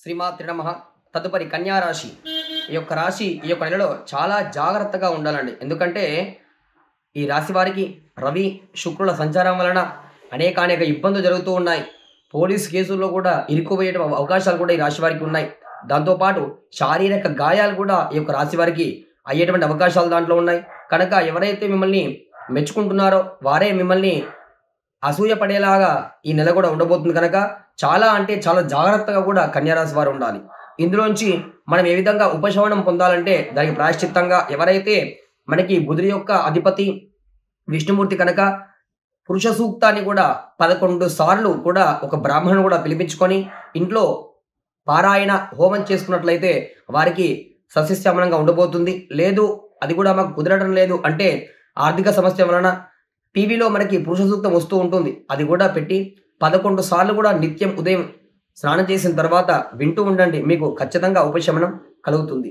శ్రీమాత్రి నమః. తదుపరి కన్యా రాశి. ఈ యొక్క రాశి ఈ యొక్క నెలలో చాలా జాగ్రత్తగా ఉండాలండి. ఎందుకంటే ఈ రాశి వారికి రవి శుక్రుల సంచారం వలన అనేక ఇబ్బందులు జరుగుతూ ఉన్నాయి. పోలీస్ కేసుల్లో కూడా ఇరుక్కుపోయే అవకాశాలు కూడా ఈ రాశి వారికి ఉన్నాయి. దాంతోపాటు శారీరక గాయాలు కూడా ఈ యొక్క రాశి వారికి అయ్యేటువంటి అవకాశాలు దాంట్లో ఉన్నాయి. కనుక ఎవరైతే మిమ్మల్ని మెచ్చుకుంటున్నారో వారే మిమ్మల్ని అసూయ పడేలాగా ఈ నెల కూడా ఉండబోతుంది. కనుక చాలా జాగ్రత్తగా కూడా కన్యారాశి వారు ఉండాలి. ఇందులోంచి మనం ఏ విధంగా ఉపశమనం పొందాలంటే దానికి ప్రాయశ్చిత్తంగా ఎవరైతే మనకి బుధుడి యొక్క అధిపతి విష్ణుమూర్తి కనుక పురుష సూక్తాన్ని కూడా 11 సార్లు కూడా ఒక బ్రాహ్మణుడు కూడా పిలిపించుకొని ఇంట్లో పారాయణ హోమం చేసుకున్నట్లయితే వారికి సస్యశ్యామలంగా ఉండబోతుంది. లేదు అది కూడా మాకు కుదరడం లేదు అంటే ఆర్థిక సమస్య వలన టీవీలో మనకి పురుష సూక్తం వస్తూ ఉంటుంది. అది కూడా పెట్టి 11 సార్లు కూడా నిత్యం ఉదయం స్నానం చేసిన తర్వాత వింటూ ఉండండి. మీకు ఖచ్చితంగా ఉపశమనం కలుగుతుంది.